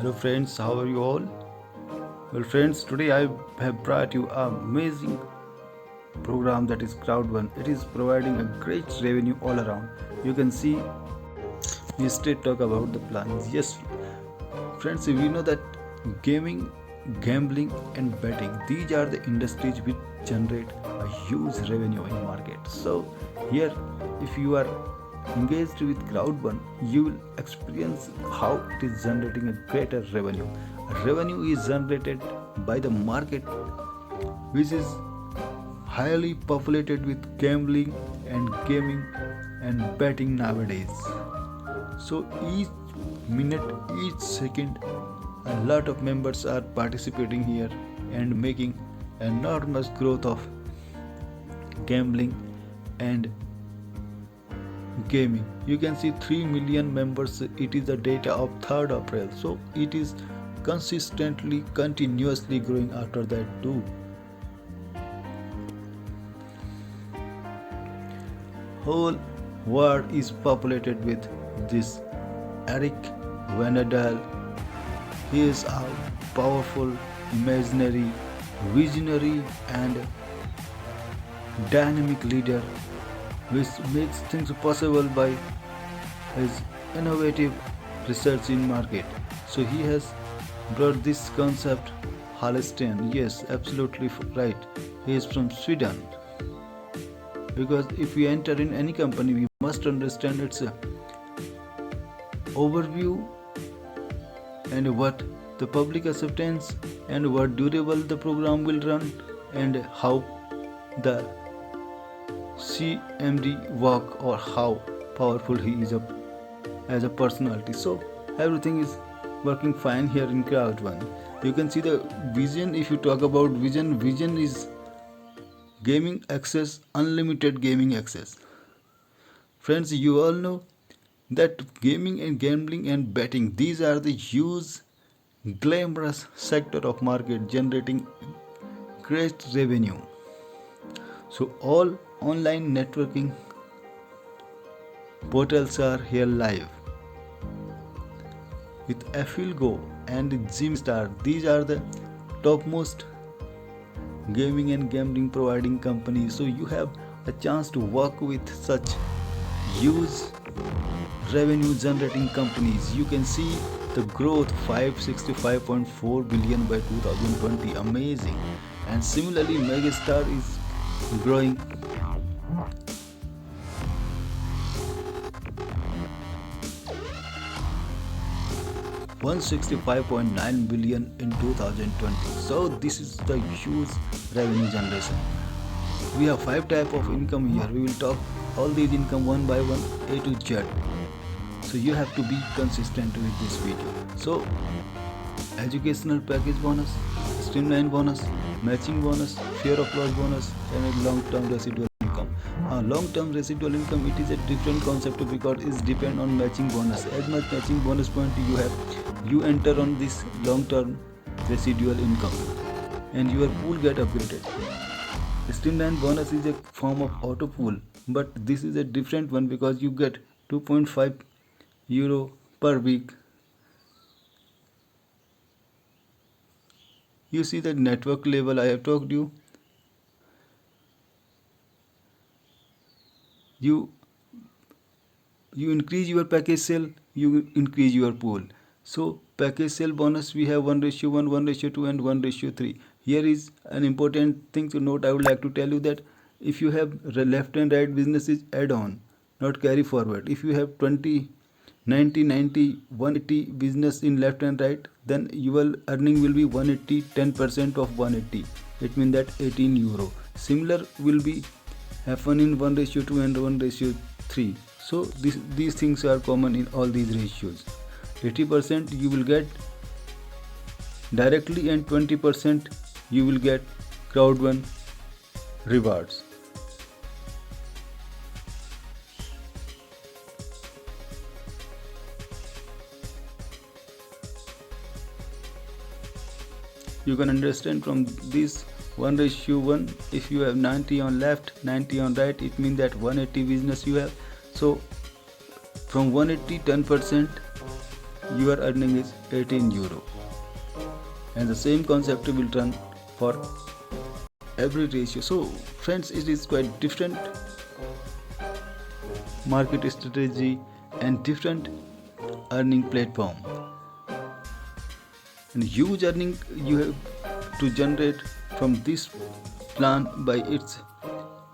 Hello friends, how are you all? Well friends, today I have brought you an amazing program that is Crowd1. It is providing a great revenue all around. You can see we still talk about the plans. Yes, friends, we know that gaming, gambling and betting, these are the industries which generate a huge revenue in market. So here if you are engaged with Crowd1, you will experience how it is generating a greater revenue. Revenue is generated by the market which is highly populated with gambling and gaming and betting nowadays. So each minute, each second, a lot of members are participating here and making enormous growth of gambling and gaming. You can see 3 million members. It is the data of 3rd April. So it is consistently, continuously growing after that too. Whole world is populated with this Eric Van Adel. He is a powerful, imaginary, visionary and dynamic leader which makes things possible by his innovative research in market. So he has brought this concept Hallstein. Yes, absolutely right. He is from Sweden. Because if we enter in any company, we must understand its overview and what the public acceptance and what durable the program will run and how the CMD work or how powerful he is as a personality. So everything is working fine here in Crowd1. You can see the vision. If you talk about vision is gaming access, unlimited gaming access. Friends, you all know that gaming and gambling and betting, these are the huge glamorous sector of market generating great revenue. So all online networking portals are here live with Affilgo and Gymstar. These are the topmost gaming and gambling providing companies. So you have a chance to work with such huge revenue generating companies. You can see the growth 565.4 billion by 2020. Amazing. And similarly Megastar is growing 165.9 billion in 2020. So this is the huge revenue generation. We have 5 type of income here. We will talk all these income one by one, A to Z. So you have to be consistent with this video. So educational package bonus, streamline bonus, matching bonus, fear of loss bonus and long-term residual income. Long-term residual income, it is a different concept because it depends on matching bonus. As much matching bonus point you have, you enter on this long-term residual income and your pool get upgraded. Streamline bonus is a form of auto pool, but this is a different one because you get 2.5 euro per week. You see the network level I have talked you. You increase your package sale, you increase your pool. So package sale bonus we have 1:1, 1:2 and 1:3. Here is an important thing to note. I would like to tell you that if you have left and right businesses, add on, not carry forward. If you have 20, 90, 90, 180 business in left and right, then your earning will be 180, 10% of 180. It means that 18 euro. Similar will be happen in 1:2 and 1:3. So these things are common in all these ratios. 80% you will get directly and 20% you will get Crowd1 rewards. You can understand from this 1:1, if you have 90 on left, 90 on right, it means that 180 business you have. So from 180, 10% your earning is 18 euro. And the same concept will run for every ratio. So friends, it is quite different market strategy and different earning platform, and huge earning you have to generate from this plan by its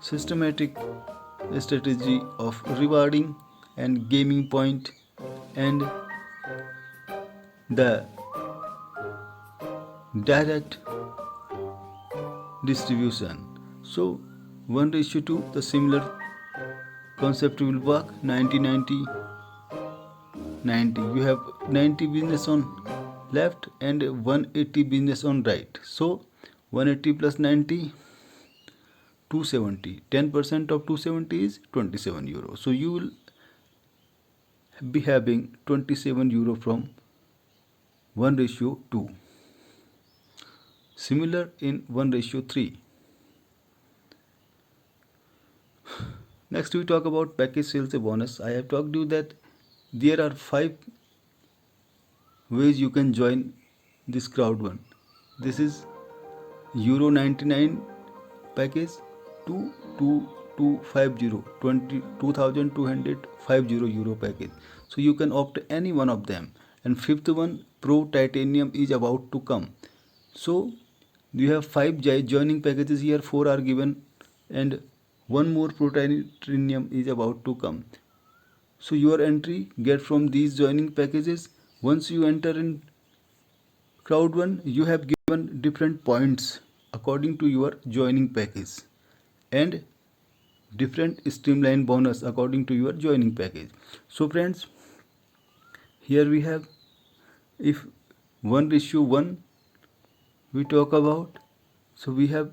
systematic strategy of rewarding and gaming point and the direct distribution. So 1:2, the similar concept will work. 90 90 90, you have 90 business on left and 180 business on right. So 180 plus 90, 270. 10% of 270 is 27 euro. So you will be having 27 euro from 1:2. Similar in 1:3. Next we talk about package sales bonus. I have talked to you that there are 5 ways you can join this crowd one. This is euro 99 package, 2250 2250 euro package. So you can opt any one of them. And fifth one, pro titanium, is about to come. So you have 5 joining packages here. 4 are given and one more pro titanium is about to come. So your entry get from these joining packages. Once you enter in crowd one, you have given different points according to your joining package and different streamline bonus according to your joining package. So friends, here we have, if 1:1 we talk about, so we have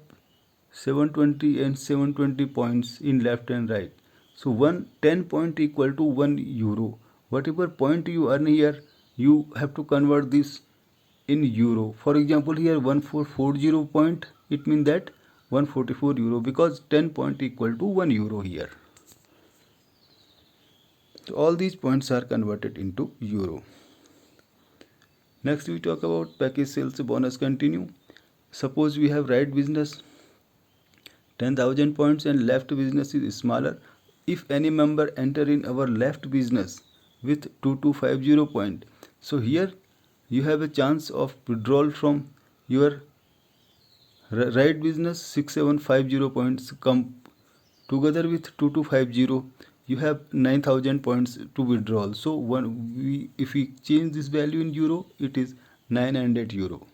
720 and 720 points in left and right. So 10 point equal to 1 euro. Whatever point you earn here, you have to convert this in euro. For example, here 1440 point, it means that 144 euro, because 10 point equal to 1 euro here. So all these points are converted into euro. Next we talk about package sales bonus continue. Suppose we have right business 10,000 points and left business is smaller. If any member enter in our left business with 2250 point, so here you have a chance of withdrawal from your right business. 6750 points come together with 2250, you have 9,000 points to withdraw. So if we change this value in euro, it is 900 euro.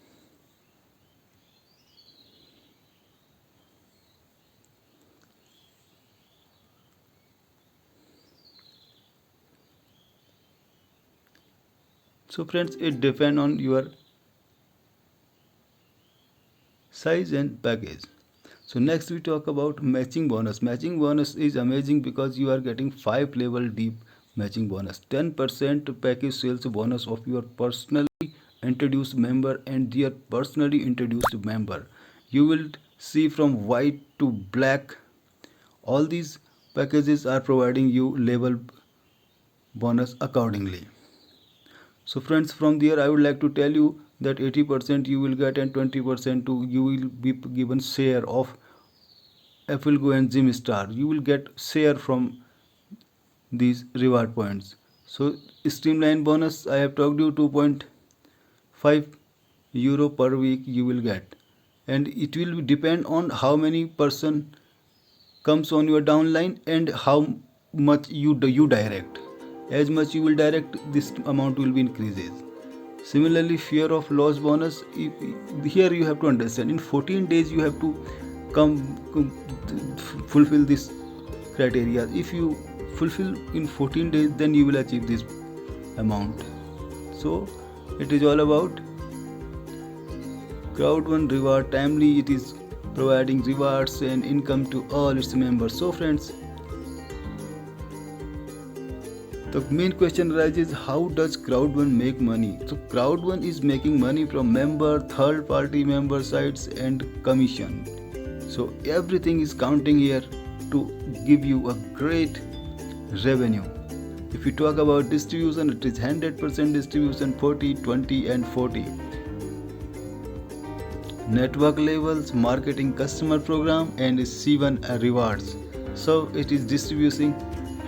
So friends, it depends on your size and package. So next we talk about matching bonus. Matching bonus is amazing because you are getting 5 level deep matching bonus. 10% package sales bonus of your personally introduced member and their personally introduced member. You will see from white to black, all these packages are providing you level bonus accordingly. So friends, from there I would like to tell you that 80% you will get and 20% you will be given share of Applego and Gymstar. You will get share from these reward points. So streamline bonus, I have talked you 2.5 euro per week you will get, and it will depend on how many person comes on your downline and how much you direct. As much you will direct, this amount will be increases. Similarly, fear of loss bonus, here you have to understand, in 14 days you have to fulfill this criteria. If you fulfill in 14 days, then you will achieve this amount. So it is all about crowd one reward timely. It is providing rewards and income to all its members. So friends, the main question arises, how does Crowd1 make money? So Crowd1 is making money from member, third party member sites and commission. So everything is counting here to give you a great revenue. If you talk about distribution, it is 100% distribution, 40, 20 and 40. Network levels, marketing customer program and C1 rewards. So it is distributing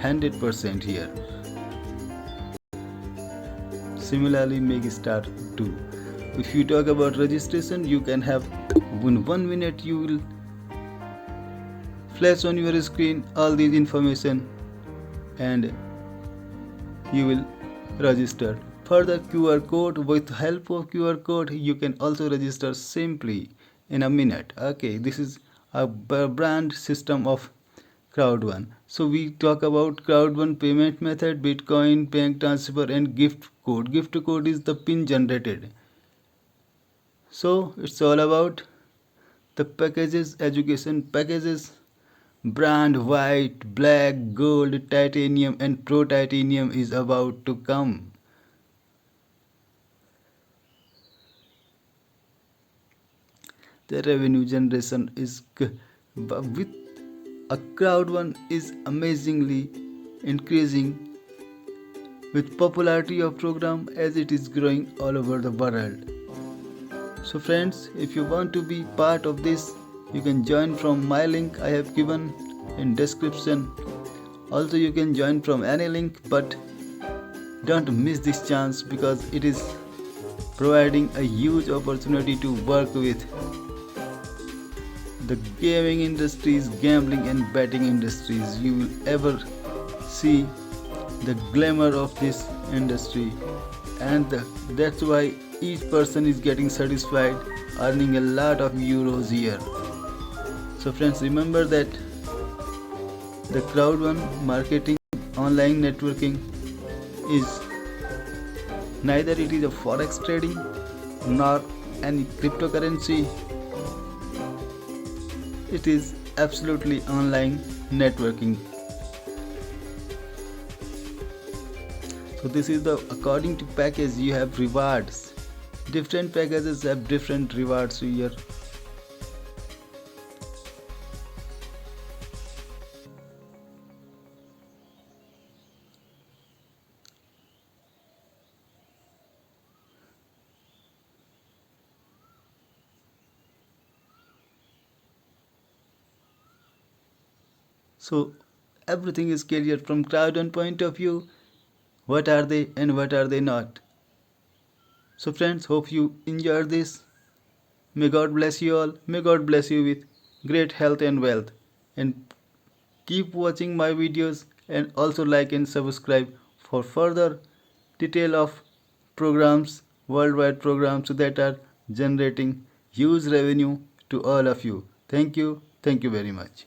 100% here. Similarly, Megastar 2. If you talk about registration, you can have in 1 minute you will flash on your screen all these information and you will register. Further, QR code, with help of QR code you can also register simply in a minute. Okay, this is a brand system of Crowd1. So we talk about Crowd1 payment method, Bitcoin, bank transfer and gift code. Gift code is the pin generated. So it's all about the packages, education packages, brand white, black, gold, titanium and pro titanium is about to come. The revenue generation is with a Crowd1 is amazingly increasing with popularity of program as it is growing all over the world. So friends, if you want to be part of this, you can join from my link I have given in description. Also you can join from any link, but don't miss this chance because it is providing a huge opportunity to work with the gaming industries, gambling and betting industries. You will ever see the glamour of this industry, and that's why each person is getting satisfied, earning a lot of euros here. So friends, remember that the Crowd1 marketing online networking is neither it is a forex trading nor any cryptocurrency. It is absolutely online networking. So this is the according to package you have rewards. Different packages have different rewards here. So everything is clear from Crowd1 point of view. What are they and what are they not? So friends, hope you enjoyed this. May God bless you all. May God bless you with great health and wealth. And keep watching my videos and also like and subscribe for further detail of programs, worldwide programs that are generating huge revenue to all of you. Thank you. Thank you very much.